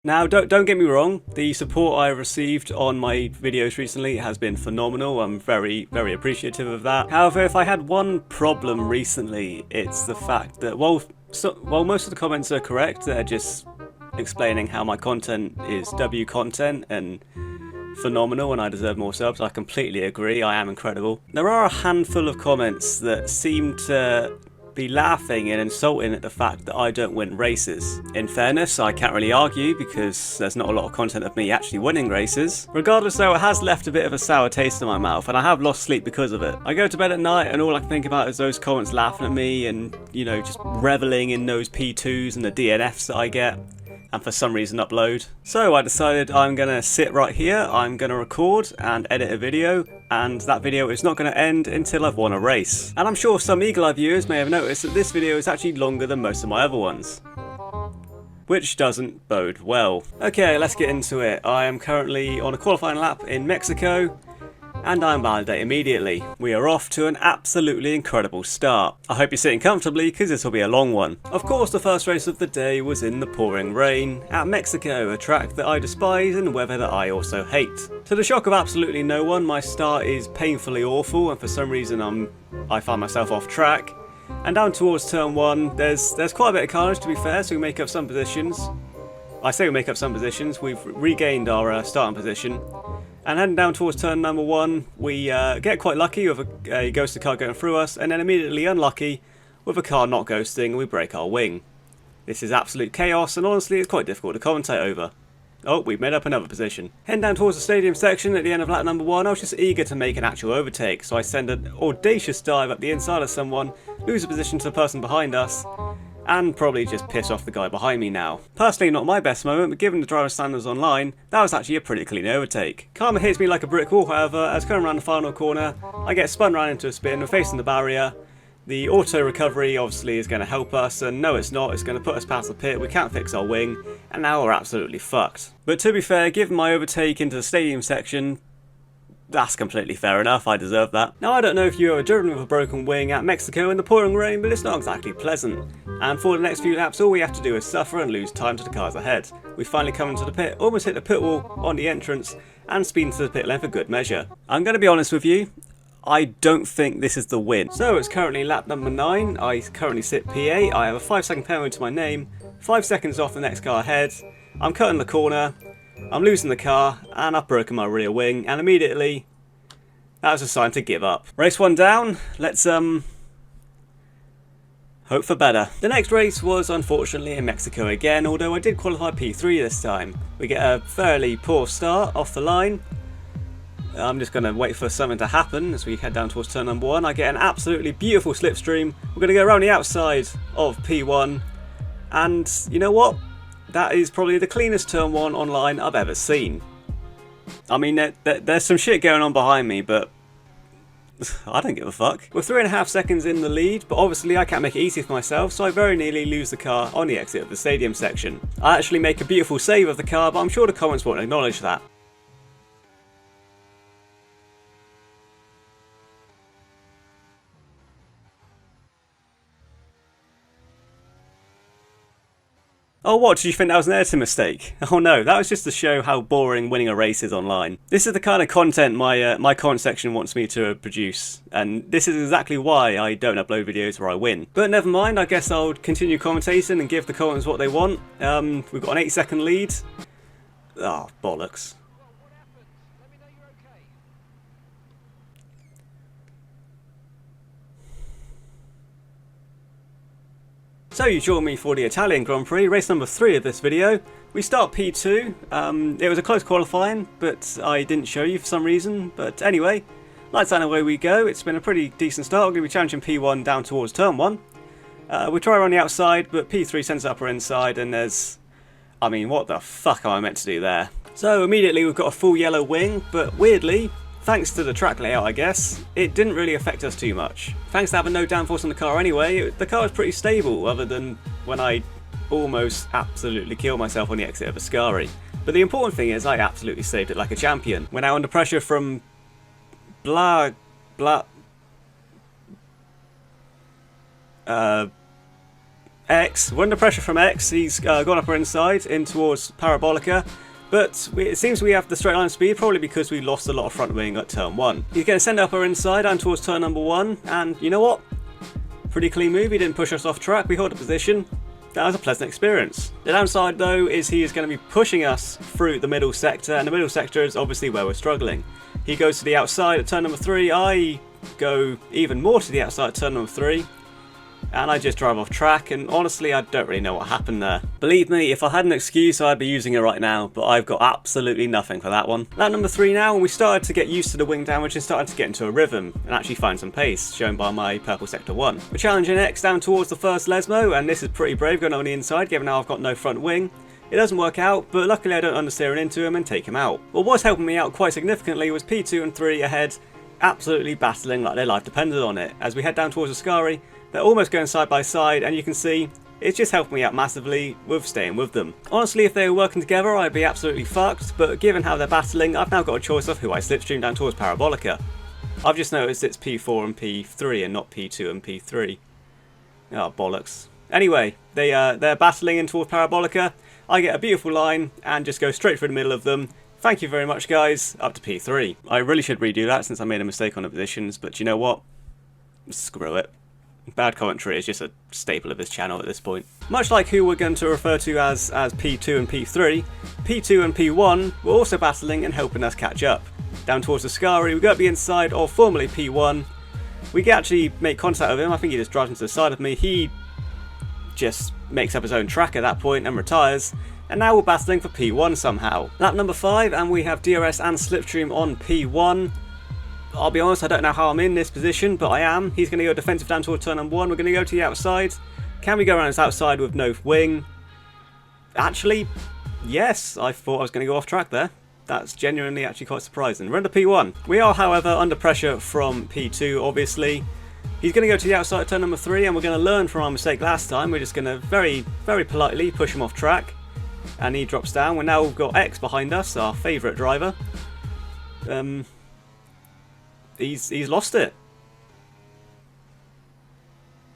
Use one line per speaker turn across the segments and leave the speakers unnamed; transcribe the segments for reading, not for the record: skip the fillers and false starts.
Now, don't get me wrong, the support I've received on my videos recently has been phenomenal. I'm very appreciative of that. However, if I had one problem recently, it's the fact that while most of the comments are correct, they're just explaining how my content is W content and phenomenal and I deserve more subs. I completely agree, I am incredible. There are a handful of comments that seem to be laughing and insulting at the fact that I don't win races. In fairness, I can't really argue because there's not a lot of content of me actually winning races. Regardless though, it has left a bit of a sour taste in my mouth and I have lost sleep because of it. I go to bed at night and all I can think about is those comments laughing at me and, you know, just reveling in those P2s and the DNFs that I get, and for some reason upload. So I decided I'm gonna sit right here, I'm gonna record and edit a video, and that video is not gonna end until I've won a race. And I'm sure some eagle-eye viewers may have noticed that this video is actually longer than most of my other ones, which doesn't bode well. Okay, let's get into it. I am currently on a qualifying lap in Mexico, and I'm validated immediately. We are off to an absolutely incredible start. I hope you're sitting comfortably because this will be a long one. Of course, the first race of the day was in the pouring rain at Mexico, a track that I despise and weather that I also hate. To the shock of absolutely no one, my start is painfully awful and for some reason I find myself off track. And down towards turn 1, there's quite a bit of carnage to be fair, so we make up some positions. I say we make up some positions, we've regained our starting position. And heading down towards turn number 1, we get quite lucky with a ghosted car going through us, and then immediately unlucky with a car not ghosting and we break our wing. This is absolute chaos, and honestly it's quite difficult to commentate over. Oh, we've made up another position. Heading down towards the stadium section at the end of lap number 1, I was just eager to make an actual overtake, so I send an audacious dive up the inside of someone, lose a position to the person behind us, and probably just piss off the guy behind me now. Personally not my best moment, but given the driver standards online, that was actually a pretty clean overtake. Karma hits me like a brick wall however, as coming around the final corner, I get spun round into a spin, we're facing the barrier. The auto recovery obviously is going to help us, and no it's not, it's going to put us past the pit, we can't fix our wing, and now we're absolutely fucked. But to be fair, given my overtake into the stadium section, that's completely fair enough, I deserve that. Now I don't know if you've ever driven with a broken wing at Mexico in the pouring rain, but it's not exactly pleasant. And for the next few laps all we have to do is suffer and lose time to the cars ahead. We finally come into the pit, almost hit the pit wall on the entrance, and speed into the pit lane for good measure. I'm going to be honest with you, I don't think this is the win. So it's currently lap number 9, I currently sit P8, I have a 5-second penalty to my name, 5 seconds off the next car ahead, I'm cutting the corner, I'm losing the car, and I've broken my rear wing, and immediately that was a sign to give up. Race 1 down, let's hope for better. The next race was unfortunately in Mexico again, although I did qualify P3 this time. We get a fairly poor start off the line. I'm just going to wait for something to happen as we head down towards turn number 1. I get an absolutely beautiful slipstream. We're going to go around the outside of P1, and you know what? That is probably the cleanest turn 1 online I've ever seen. I mean, there's some shit going on behind me, but I don't give a fuck. We're 3.5 seconds in the lead, but obviously I can't make it easy for myself, so I very nearly lose the car on the exit of the stadium section. I actually make a beautiful save of the car, but I'm sure the comments won't acknowledge that. Oh what, did you think that was an editing mistake? Oh no, that was just to show how boring winning a race is online. This is the kind of content my comment section wants me to produce, and this is exactly why I don't upload videos where I win. But never mind, I guess I'll continue commentating and give the comments what they want. We've got an 8-second lead. Oh, bollocks. So you join me for the Italian Grand Prix, race number 3 of this video. We start P2, it was a close qualifying, but I didn't show you for some reason. But anyway, lights out and away we go. It's been a pretty decent start. We're going to be challenging P1 down towards turn 1. We try around the outside, but P3 sends upper inside, and there's... I mean, what the fuck am I meant to do there? So immediately we've got a full yellow wing, but weirdly, thanks to the track layout I guess, it didn't really affect us too much. Thanks to having no downforce on the car anyway, the car was pretty stable other than when I almost absolutely killed myself on the exit of Ascari. But the important thing is I absolutely saved it like a champion. We're now under pressure from X. We're under pressure from X. He's gone up our inside in towards Parabolica. But it seems we have the straight line speed, probably because we lost a lot of front wing at turn 1. He's going to send up our inside and towards turn number 1. And you know what? Pretty clean move. He didn't push us off track. We held a position. That was a pleasant experience. The downside though is he is going to be pushing us through the middle sector, and the middle sector is obviously where we're struggling. He goes to the outside at turn number 3, I go even more to the outside at turn number 3, and I just drive off track, and honestly I don't really know what happened there. Believe me, if I had an excuse I'd be using it right now, but I've got absolutely nothing for that one. Lap number 3 now, and we started to get used to the wing damage and started to get into a rhythm and actually find some pace, shown by my purple sector 1. We're challenging X down towards the first Lesmo, and this is pretty brave going on the inside given how I've got no front wing. It doesn't work out, but luckily I don't understeer into him and take him out. What was helping me out quite significantly was P2 and 3 ahead, absolutely battling like their life depended on it. As we head down towards Ascari, they're almost going side by side, and you can see it's just helped me out massively with staying with them. Honestly, if they were working together, I'd be absolutely fucked, but given how they're battling, I've now got a choice of who I slipstream down towards Parabolica. I've just noticed it's P4 and P3 and not P2 and P3. Oh, bollocks. Anyway, they're battling in towards Parabolica. I get a beautiful line and just go straight through the middle of them. Thank you very much, guys. Up to P3. I really should redo that since I made a mistake on the positions, but you know what? Screw it. Bad commentary is just a staple of this channel at this point. Much like who we're going to refer to as P2 and P3, P2 and P1 were also battling and helping us catch up. Down towards Ascari, we go up the inside of formerly P1. We can actually make contact with him. I think he just drives into the side of me. He just makes up his own track at that point and retires. And now we're battling for P1 somehow. Lap number 5, and we have DRS and Slipstream on P1. I'll be honest, I don't know how I'm in this position, but I am. He's going to go defensive down towards turn number 1. We're going to go to the outside. Can we go around this outside with no wing? Actually, yes. I thought I was going to go off track there. That's genuinely actually quite surprising. We're under P1. We are, however, under pressure from P2, obviously. He's going to go to the outside turn number 3, and we're going to learn from our mistake last time. We're just going to very, very politely push him off track. And he drops down. We're now got X behind us, our favourite driver. He's lost it.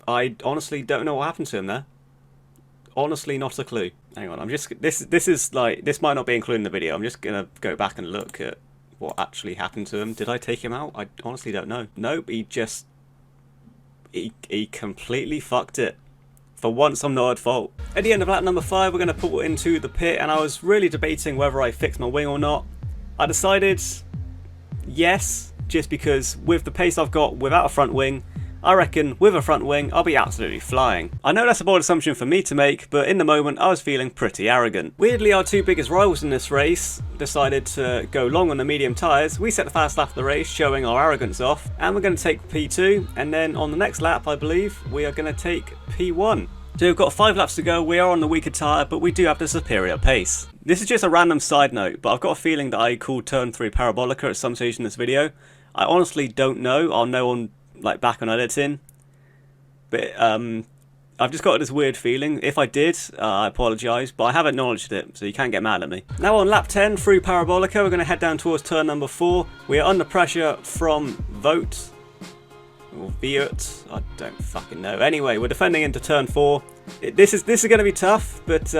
I honestly don't know what happened to him there. Honestly, not a clue. Hang on, I'm just this is like, this might not be included in the video. I'm just gonna go back and look at what actually happened to him. Did I take him out? I honestly don't know. Nope, he completely fucked it. For once, I'm not at fault. At the end of lap number 5, we're going to pull into the pit, and I was really debating whether I fixed my wing or not. I decided yes, just because with the pace I've got without a front wing, I reckon with a front wing I'll be absolutely flying. I know that's a bold assumption for me to make, but in the moment I was feeling pretty arrogant. Weirdly, our two biggest rivals in this race decided to go long on the medium tyres. We set the fast lap of the race, showing our arrogance off, and we're going to take P2, and then on the next lap I believe we are going to take P1. So we've got 5 laps to go. We are on the weaker tyre, but we do have the superior pace. This is just a random side note, but I've got a feeling that I called turn 3 Parabolica at some stage in this video. I honestly don't know. I'll know on back on editing, but I've just got this weird feeling. If I did, I apologise, but I have acknowledged it, so you can't get mad at me. Now on lap 10 through Parabolica, we're going to head down towards turn number 4. We are under pressure from Vote or Viet, I don't fucking know. Anyway, we're defending into turn 4. This is going to be tough, but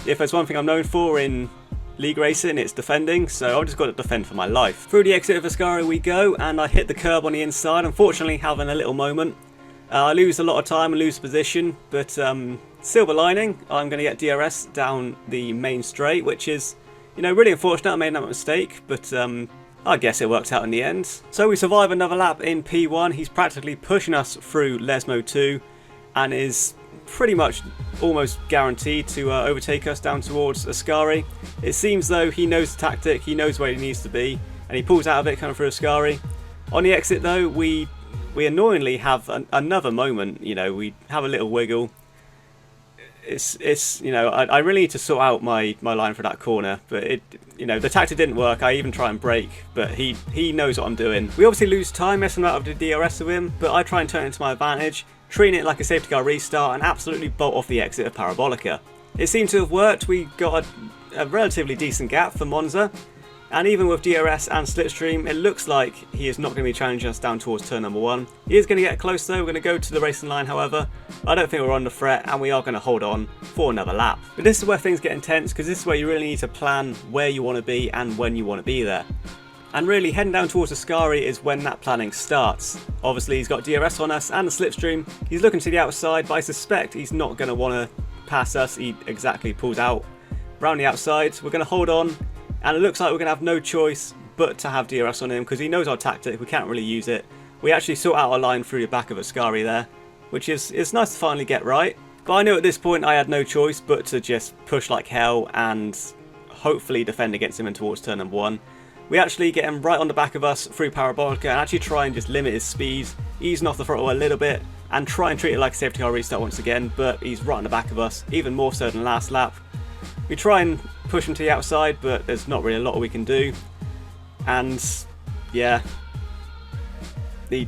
if there's one thing I'm known for in league racing, it's defending, so I've just got to defend for my life. Through the exit of Ascari we go, and I hit the curb on the inside, unfortunately having a little moment. I lose a lot of time and lose position, but silver lining, I'm going to get DRS down the main straight, which is, you know, really unfortunate. I made that mistake, but I guess it worked out in the end. So we survive another lap in P1. He's practically pushing us through Lesmo 2 and is pretty much almost guaranteed to overtake us down towards Ascari. It seems though he knows the tactic, he knows where he needs to be, and he pulls out of it coming through Ascari. On the exit though, we annoyingly have another moment. You know, we have a little wiggle. It's you know, I really need to sort out my line for that corner, but you know, the tactic didn't work. I even try and brake, but he knows what I'm doing. We obviously lose time messing about with the DRS of him, but I try and turn it into my advantage, treating it like a safety car restart and absolutely bolt off the exit of Parabolica. It seemed to have worked. We got a relatively decent gap for Monza, And even with DRS and Slipstream, it looks like he is not going to be challenging us down towards turn number 1. He is going to get close though. We're going to go to the racing line, however. I don't think we're on the threat, and we are going to hold on for another lap. But this is where things get intense, because this is where you really need to plan where you want to be and when you want to be there. And really, heading down towards the Ascari is when that planning starts. Obviously, he's got DRS on us and the Slipstream. He's looking to the outside, but I suspect he's not going to want to pass us. He exactly pulls out around the outside. We're going to hold on, and it looks like we're going to have no choice but to have DRS on him, because he knows our tactic. We can't really use it. We actually sort out our line through the back of Ascari there, which is it's nice to finally get right. But I knew at this point I had no choice but to just push like hell and hopefully defend against him and towards turn number 1. We actually get him right on the back of us through Parabolica and actually try and just limit his speed, easing off the throttle a little bit, and try and treat it like a safety car restart once again, but he's right on the back of us, even more so than last lap. We try and push him to the outside, but there's not really a lot we can do. And yeah, there's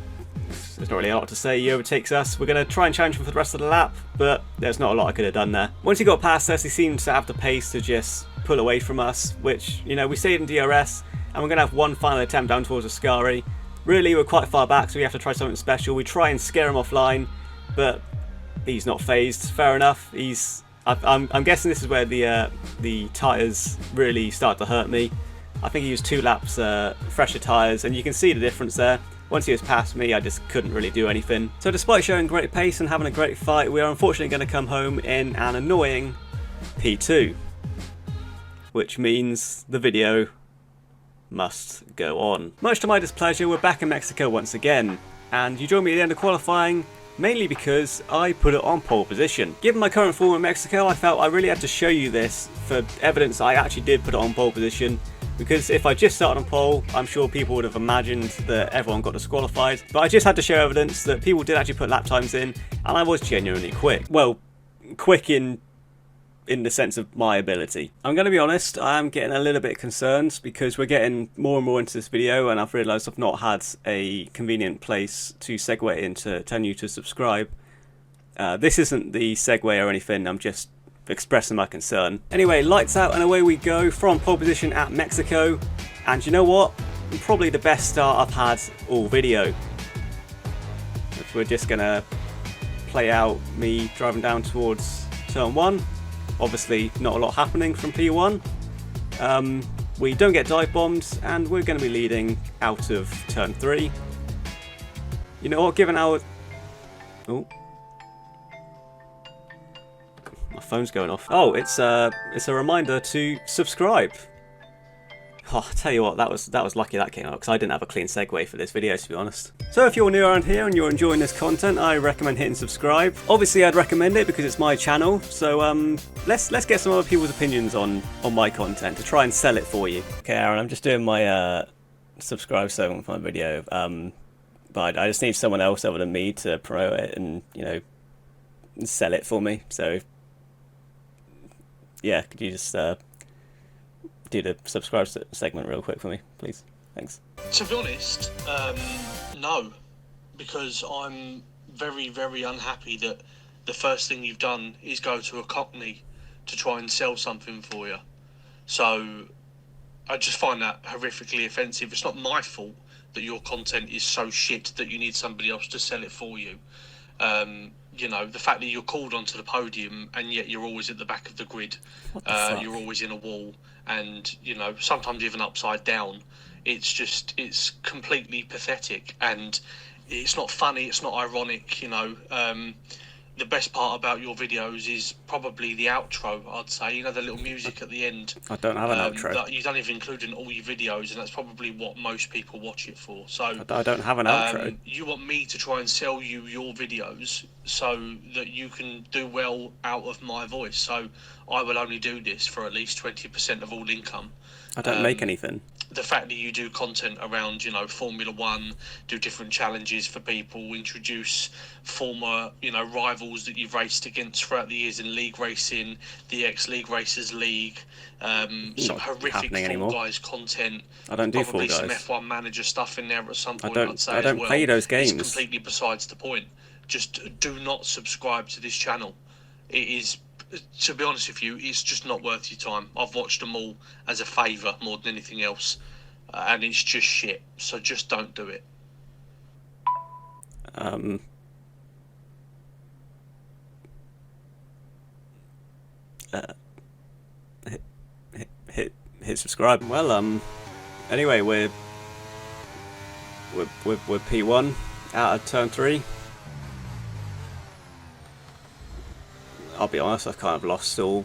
not really a lot to say. He overtakes us. We're going to try and challenge him for the rest of the lap, but there's not a lot I could have done there. Once he got past us, he seemed to have the pace to just pull away from us, which, you know, we saved in DRS, and we're going to have one final attempt down towards Ascari. Really, we're quite far back, so we have to try something special. We try and scare him offline, but he's not phased. Fair enough. I'm guessing this is where the tyres really start to hurt me. I think he used 2 laps fresher tyres, and you can see the difference there. Once he was past me, I just couldn't really do anything. So despite showing great pace and having a great fight, we are unfortunately going to come home in an annoying P2. Which means the video must go on. Much to my displeasure, we're back in Mexico once again, and you join me at the end of qualifying mainly because I put it on pole position. Given my current form in Mexico, I felt I really had to show you this for evidence I actually did put it on pole position, because if I just started on pole, I'm sure people would have imagined that everyone got disqualified, but I just had to show evidence that people did actually put lap times in, and I was genuinely quick. Well, quick in the sense of my ability. I'm going to be honest, I am getting a little bit concerned because we're getting more and more into this video, and I've realised I've not had a convenient place to segue into telling you to subscribe. This isn't the segue or anything, I'm just expressing my concern. Anyway, lights out and away we go from pole position at Mexico, and you know what? Probably the best start I've had all video. If we're just going to play out me driving down towards turn 1. Obviously not a lot happening from P1. We don't get dive bombed, and we're going to be leading out of turn 3. You know what, given our... Oh. My phone's going off. Oh, it's a reminder to subscribe. Oh, I tell you what, that was lucky that came out, because I didn't have a clean segue for this video, to be honest. So if you're new around here and you're enjoying this content, I recommend hitting subscribe. Obviously, I'd recommend it because it's my channel. So let's get some other people's opinions on my content to try and sell it for you. Okay, Aaron, I'm just doing my subscribe segment for my video, but I just need someone else other than me to promote it and, you know, sell it for me. So yeah, could you just do the subscribe segment real quick for me, please? Thanks.
To be honest, no, because I'm very, very unhappy that the first thing you've done is go to a Cockney to try and sell something for you. So I just find that horrifically offensive. It's not my fault that your content is so shit that you need somebody else to sell it for you. You know, the fact that you're called onto the podium and yet you're always at the back of the grid, you're always in a wall, and, you know, sometimes even upside down. It's completely pathetic, and it's not funny, it's not ironic, you know. The best part about your videos is probably the outro, I'd say, you know, the little music at the end.
I don't have an outro.
That you don't even include in all your videos, and that's probably what most people watch it for. So
I don't have an outro.
You want me to try and sell you your videos so that you can do well out of my voice. So I will only do this for at least 20% of all income.
I don't make anything.
The fact that you do content around, you know, Formula One, do different challenges for people, introduce former, you know, rivals that you've raced against throughout the years in league racing, the ex-League Racers League, some horrific Fall Guys content.
I don't do Fall
Guys. Probably some F1 Manager stuff in there at some point, I'd say.
I don't play those games.
It's completely besides the point. Just do not subscribe to this channel. It is To be honest with you, it's just not worth your time. I've watched them all as a favour more than anything else, and it's just shit. So just don't do it.
Hit subscribe. Well, anyway, we're P1 out of turn 3. I'll be honest, I've kind of lost all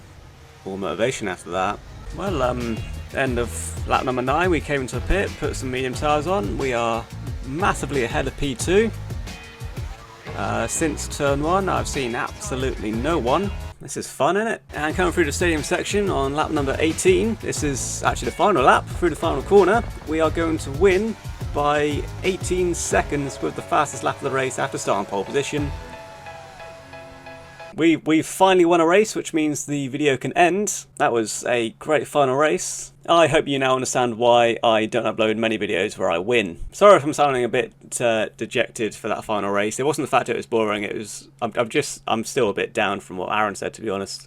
motivation after that. Well, end of lap number 9, we came into the pit, put some medium tyres on. We are massively ahead of P2. Since turn 1, I've seen absolutely no one. This is fun, isn't it? And coming through the stadium section on lap number 18, this is actually the final lap, through the final corner. We are going to win by 18 seconds with the fastest lap of the race after starting pole position. We've finally won a race, which means the video can end. That was a great final race. I hope you now understand why I don't upload many videos where I win. Sorry if I'm sounding a bit dejected for that final race. It wasn't the fact that it was boring. It was I'm still a bit down from what Aaron said, to be honest.